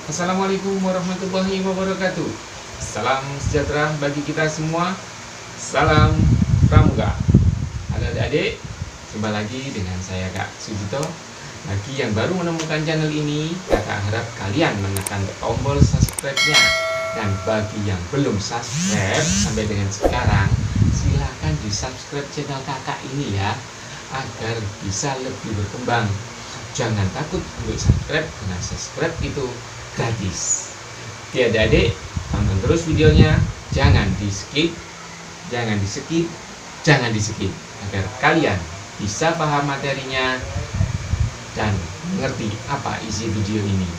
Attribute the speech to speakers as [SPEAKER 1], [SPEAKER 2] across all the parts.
[SPEAKER 1] Assalamualaikum warahmatullahi wabarakatuh. Salam sejahtera bagi kita semua. Salam pramuka. Halo adik-adik, jumpa lagi dengan saya Kak Sujito. Bagi yang baru menemukan channel ini, kakak harap kalian menekan tombol subscribe-nya. Dan bagi yang belum subscribe sampai dengan sekarang, silahkan di subscribe channel kakak ini ya, agar bisa lebih berkembang. Jangan takut untuk subscribe, karena subscribe itu gratis. Oke adik-adik, tonton terus videonya, jangan di skip, jangan di skip, agar kalian bisa paham materinya dan mengerti apa isi video ini.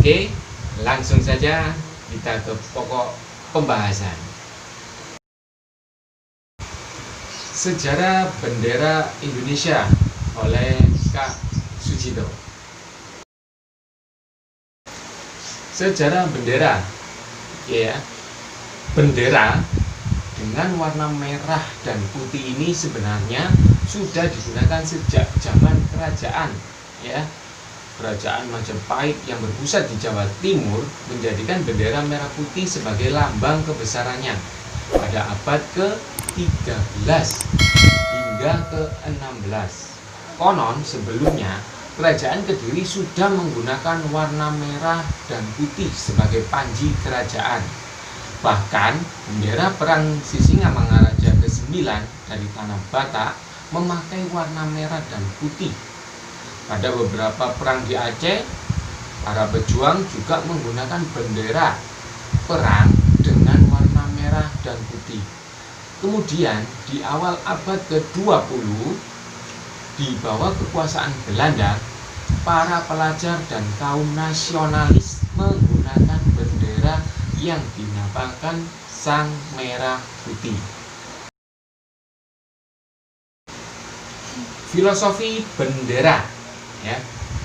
[SPEAKER 1] Oke, langsung saja kita ke pokok pembahasan. Sejarah bendera Indonesia oleh Kak Sujito. Sejarah bendera, ya, bendera dengan warna merah dan putih ini sebenarnya sudah digunakan sejak zaman kerajaan, ya. Kerajaan Majapahit yang berpusat di Jawa Timur menjadikan bendera merah putih sebagai lambang kebesarannya pada abad ke-13 hingga ke-16. Konon sebelumnya Kerajaan Kediri sudah menggunakan warna merah dan putih sebagai panji kerajaan. Bahkan bendera perang Sisingamangaraja ke-9 dari tanah Batak memakai warna merah dan putih. Pada beberapa perang di Aceh, para pejuang juga menggunakan bendera perang dengan warna merah dan putih. Kemudian di awal abad ke-20, di bawah kekuasaan Belanda, para pelajar dan kaum nasionalis menggunakan bendera yang dinamakan Sang Merah Putih. Filosofi bendera, ya.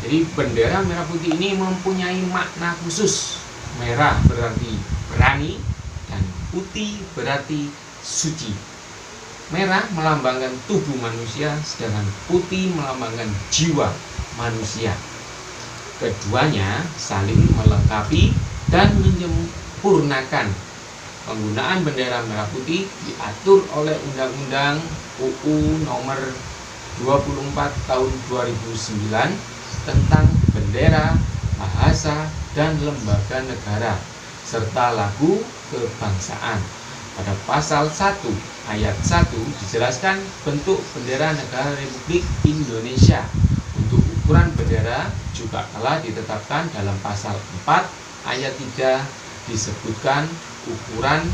[SPEAKER 1] Jadi bendera merah putih ini mempunyai makna khusus. Merah berarti berani dan putih berarti suci. Merah melambangkan tubuh manusia, sedangkan putih melambangkan jiwa manusia. Keduanya saling melengkapi dan menyempurnakan. Penggunaan bendera merah putih diatur oleh Undang-Undang UU Nomor 24 Tahun 2009 tentang bendera, bahasa, dan lembaga negara, serta lagu kebangsaan. Pada pasal 1 ayat 1 dijelaskan bentuk bendera negara Republik Indonesia. Untuk ukuran bendera juga telah ditetapkan dalam pasal 4 ayat 3, disebutkan ukuran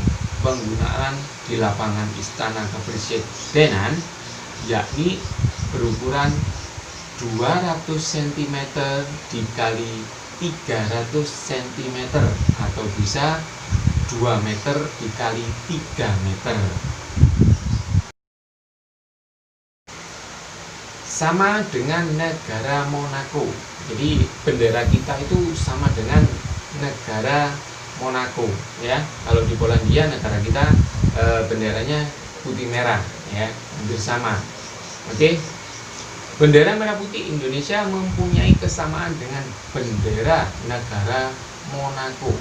[SPEAKER 1] penggunaan di lapangan Istana Kepresidenan, yakni berukuran 200 cm dikali 300 cm atau bisa 2 meter dikali 3 meter. Sama dengan negara Monaco. Jadi bendera kita itu sama dengan negara Monaco, ya. Kalau di Polandia negara kita benderanya putih merah, ya, hampir sama. Oke. Bendera merah putih Indonesia mempunyai kesamaan dengan bendera negara Monaco.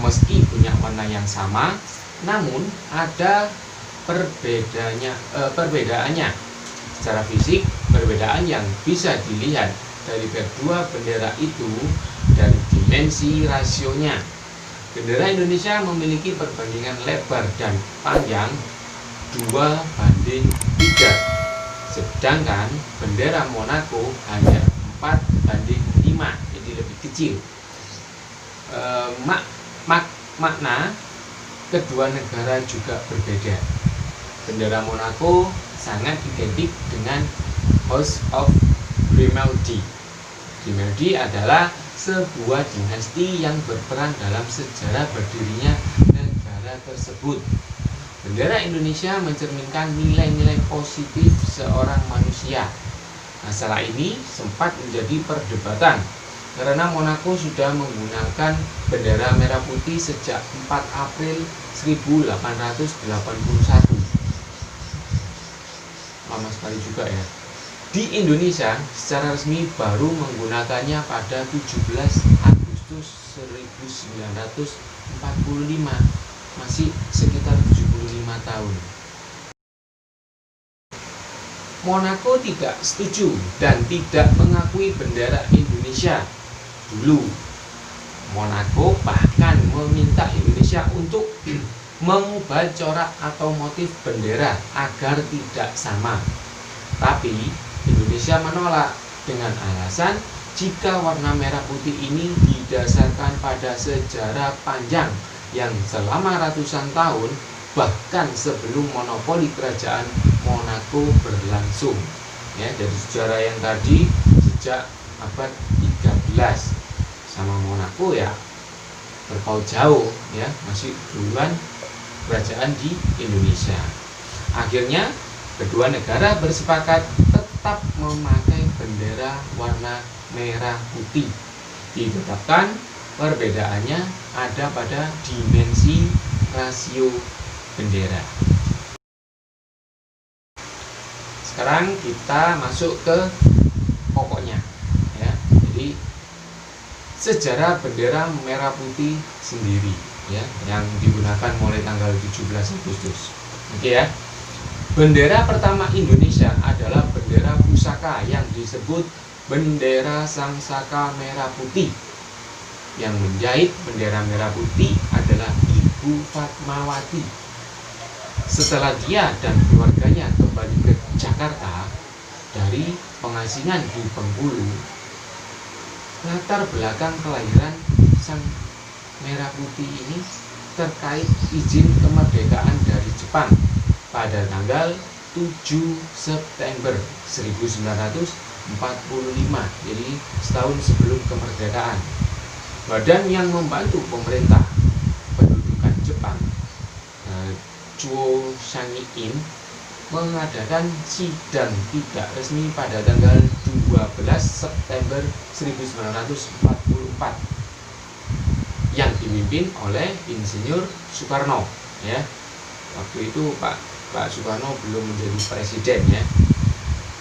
[SPEAKER 1] Meski punya warna yang sama, namun ada perbedaannya. Secara fisik, perbedaan yang bisa dilihat dari kedua bendera itu dari dimensi rasionya. Bendera Indonesia memiliki perbandingan lebar dan panjang 2:3, sedangkan bendera Monaco hanya 4:5, jadi lebih kecil. Makna kedua negara juga berbeda. Bendera Monaco sangat identik dengan House of Grimaldi. Grimaldi adalah sebuah dinasti yang berperan dalam sejarah berdirinya negara tersebut. Bendera Indonesia mencerminkan nilai-nilai positif seorang manusia. Masalah ini sempat menjadi perdebatan karena Monaco sudah menggunakan bendera merah putih sejak 4 April 1881. Lama sekali juga ya. Di Indonesia secara resmi baru menggunakannya pada 17 Agustus Agustus 1945, masih sekitar 75 tahun. Monaco tidak setuju dan tidak mengakui bendera Indonesia. Dulu Monaco bahkan meminta Indonesia untuk mengubah corak atau motif bendera agar tidak sama. Tapi Indonesia menolak dengan alasan jika warna merah putih ini didasarkan pada sejarah panjang yang selama ratusan tahun, bahkan sebelum monopoli kerajaan Monaco berlangsung. Ya, dari sejarah yang tadi sejak abad 13 sama Monaco ya berpaut jauh, ya, masih duluan kerajaan di Indonesia. Akhirnya kedua negara bersepakat tetap memakai bendera warna merah putih. Ditetapkan perbedaannya ada pada dimensi rasio bendera. Sekarang kita masuk ke pokoknya, ya. Jadi sejarah bendera merah putih sendiri, ya, yang digunakan mulai tanggal 17 Agustus. Oke ya. Bendera pertama Indonesia adalah bendera pusaka yang disebut bendera Sangsaka Merah Putih. Yang menjahit bendera merah putih adalah Ibu Fatmawati. Setelah dia dan keluarganya kembali ke Jakarta dari pengasingan di Bengkulu, latar belakang kelahiran Sang Merah Putih ini terkait izin kemerdekaan dari Jepang pada tanggal 7 September 1945, jadi setahun sebelum kemerdekaan. Badan yang membantu pemerintah pendudukan Jepang, Chuo Shang-in, mengadakan sidang tidak resmi pada tanggal 12 September 1944 yang dipimpin oleh Insinyur Soekarno, ya. Waktu itu Pak Soekarno belum menjadi presiden, ya.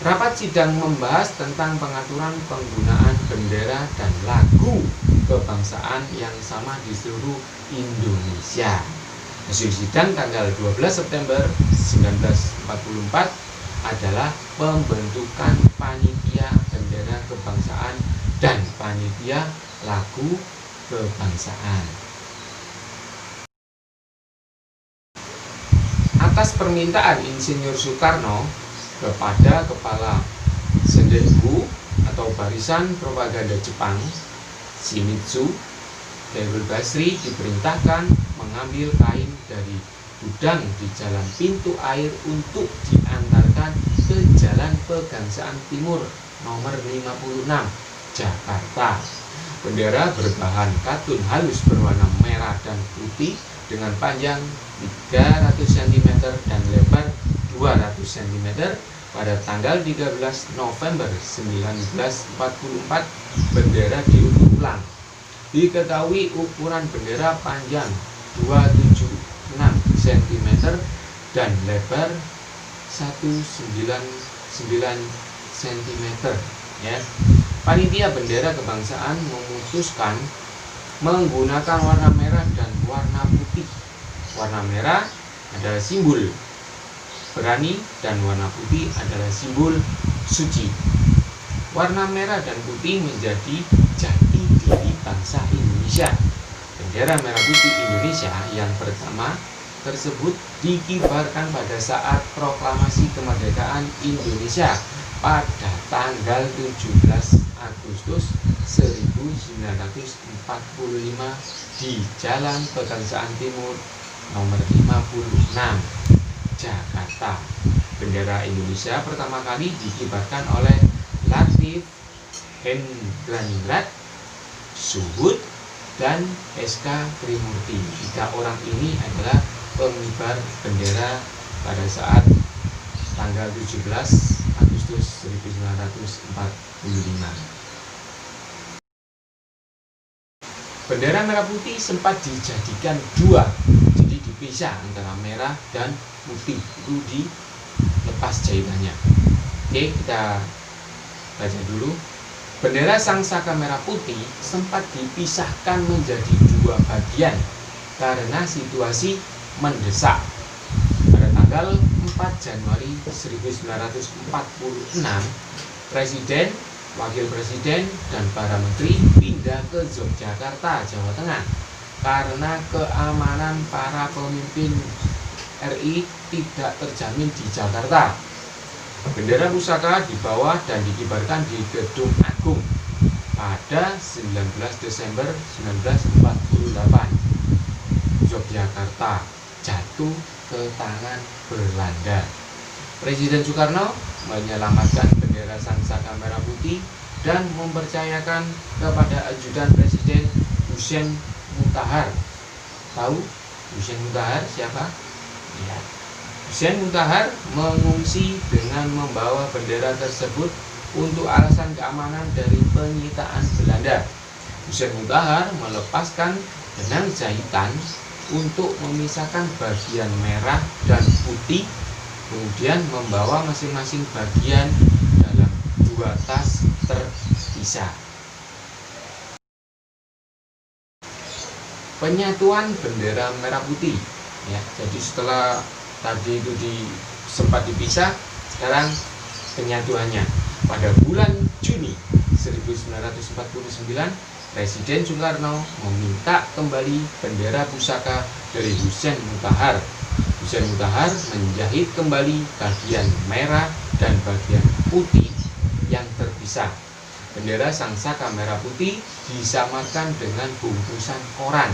[SPEAKER 1] Rapat sidang membahas tentang pengaturan penggunaan bendera dan lagu kebangsaan yang sama di seluruh Indonesia. Hasil sidang tanggal 12 September 1944 adalah pembentukan panitia bendera kebangsaan dan panitia lagu kebangsaan. Atas permintaan Insinyur Soekarno kepada Kepala Sendenbu atau Barisan Propaganda Jepang, Shimizu, Khairul Basri diperintahkan mengambil kain dari gudang di Jalan Pintu Air untuk diantarkan ke Jalan Pegangsaan Timur nomor 56, Jakarta. Bendera berbahan katun halus berwarna merah dan putih dengan panjang 300 cm dan lebar 200 cm. Pada tanggal 13 November 1944, bendera diunduh ulang. Diketahui ukuran bendera panjang 276 cm dan lebar 199 cm, ya. Panitia bendera kebangsaan memutuskan menggunakan warna merah dan warna putih. Warna merah adalah simbol berani dan warna putih adalah simbol suci. Warna merah dan putih menjadi jati diri bangsa Indonesia. Bendera merah putih Indonesia yang pertama tersebut dikibarkan pada saat proklamasi kemerdekaan Indonesia pada tanggal 17 Agustus 1945 di Jalan Pegangsaan Timur nomor 56, Jakarta. Bendera Indonesia pertama kali dikibarkan oleh Latif Hendraningrat, Suhud, dan SK Trimurti. 3 orang ini adalah pengibar bendera pada saat tanggal 17 Agustus 1945. Bendera merah putih sempat dijadikan 2, jadi dipisah antara merah dan putih, itu dilepas jahitannya. Oke, kita baca dulu. Bendera Sang Saka Merah Putih sempat dipisahkan menjadi dua bagian karena situasi mendesak. Pada tanggal 4 Januari 1946, Presiden, Wakil Presiden, dan para menteri pindah ke Yogyakarta, Jawa Tengah karena keamanan para pemimpin RI tidak terjamin di Jakarta. Bendera pusaka dibawa dan dikibarkan di Gedung Agung pada 19 Desember 1948. Yogyakarta jatuh ke tangan Belanda. Presiden Soekarno menyelamatkan bendera Sang Saka Merah Putih dan mempercayakan kepada ajudan Presiden Hussein Mutahar. Tahu Hussein Mutahar siapa? Ya. Hussein Mutahar mengungsi dengan membawa bendera tersebut untuk alasan keamanan dari penyitaan Belanda. Hussein Mutahar melepaskan benang jahitan untuk memisahkan bagian merah dan putih, kemudian membawa masing-masing bagian dalam dua tas terpisah. Penyatuan bendera merah putih, ya. Jadi setelah tadi itu sempat dipisah, sekarang penyatuannya. Pada bulan Juni 1949, Presiden Soekarno meminta kembali bendera pusaka dari Hussein Mutahar. Hussein Mutahar menjahit kembali bagian merah dan bagian putih yang terpisah. Bendera Sang Saka Merah Putih disamarkan dengan bungkusan koran,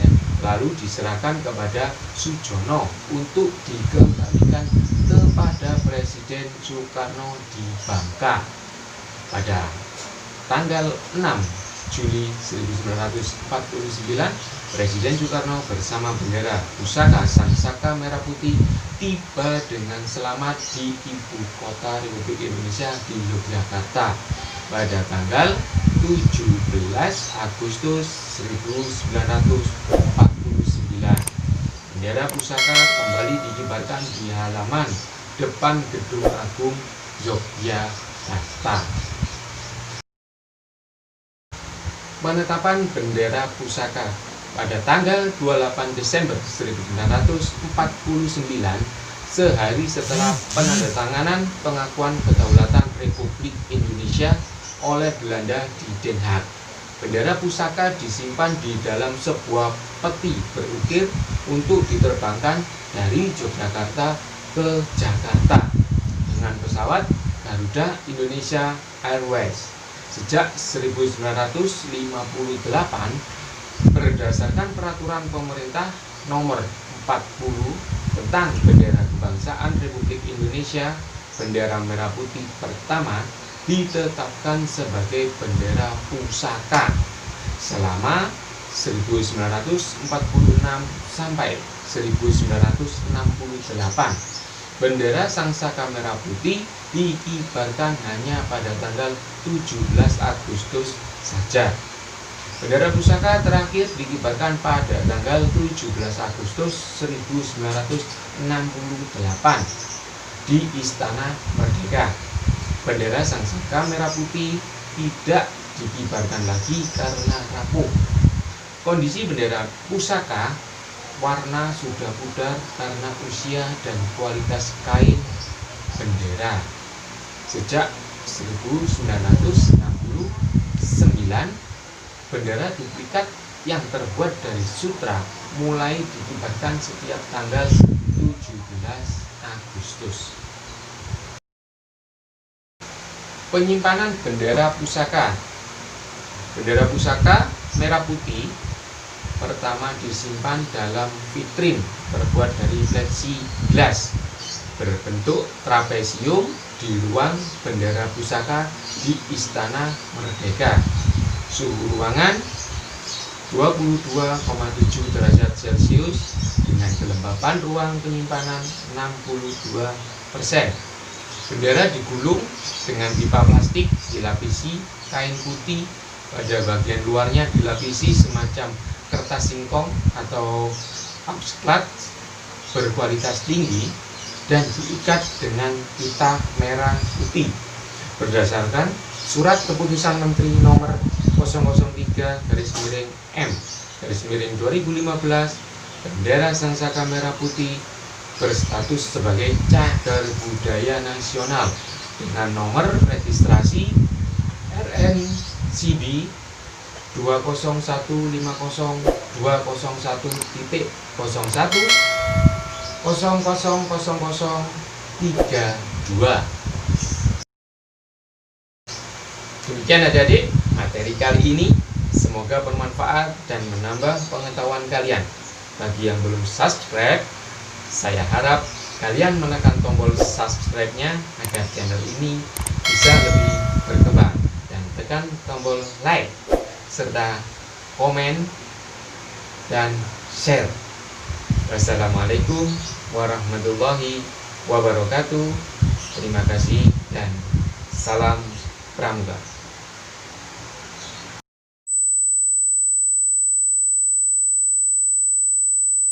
[SPEAKER 1] ya, lalu diserahkan kepada Sujono untuk dikembalikan kepada Presiden Soekarno di Bangka. Pada tanggal 6 Juli 1949, Presiden Soekarno bersama bendera pusaka Sang Saka Merah Putih tiba dengan selamat di ibu kota Republik Indonesia di Yogyakarta pada tanggal 17 Agustus 1949. Bendera pusaka kembali dikibarkan di halaman depan Gedung Agung Yogyakarta. Penetapan bendera pusaka pada tanggal 28 Desember 1949, sehari setelah penandatanganan pengakuan kedaulatan Republik Indonesia oleh Belanda di Den Haag. Bendera pusaka disimpan di dalam sebuah peti berukir untuk diterbangkan dari Yogyakarta ke Jakarta dengan pesawat Garuda Indonesia Airways. Sejak 1958, berdasarkan peraturan pemerintah nomor 40 tentang bendera kebangsaan Republik Indonesia, bendera merah putih pertama ditetapkan sebagai bendera pusaka selama 1946 sampai 1968. Bendera Sang Saka Merah Putih dikibarkan hanya pada tanggal 17 Agustus saja. Bendera pusaka terakhir dikibarkan pada tanggal 17 Agustus 1968 di Istana Merdeka. Bendera Sang Saka Merah Putih tidak dikibarkan lagi karena rapuh. Kondisi bendera pusaka warna sudah pudar karena usia dan kualitas kain bendera. Sejak 1969, bendera duplikat yang terbuat dari sutra mulai dikibarkan setiap tanggal 17 Agustus. Penyimpanan bendera pusaka. Bendera pusaka merah putih pertama disimpan dalam vitrin terbuat dari plexiglas berbentuk trapesium di ruang bendera pusaka di Istana Merdeka. Suhu ruangan 22,7 derajat Celcius dengan kelembapan ruang penyimpanan 62%. Bendera digulung dengan pipa plastik dilapisi kain putih, pada bagian luarnya dilapisi semacam kertas singkong atau absklat berkualitas tinggi dan diikat dengan pita merah putih. Berdasarkan Surat Keputusan Menteri Nomor 003/M/2015 bendera Sangsaka Merah Putih berstatus sebagai cagar budaya nasional dengan nomor registrasi RNCB 201502001.000032. Demikian adik-adik materi kali ini, semoga bermanfaat dan menambah pengetahuan kalian. Bagi yang belum subscribe, saya harap kalian menekan tombol subscribe-nya agar channel ini bisa lebih berkembang, dan tekan tombol like serta komen dan share. Wassalamualaikum warahmatullahi wabarakatuh. Terima kasih dan salam pramuka.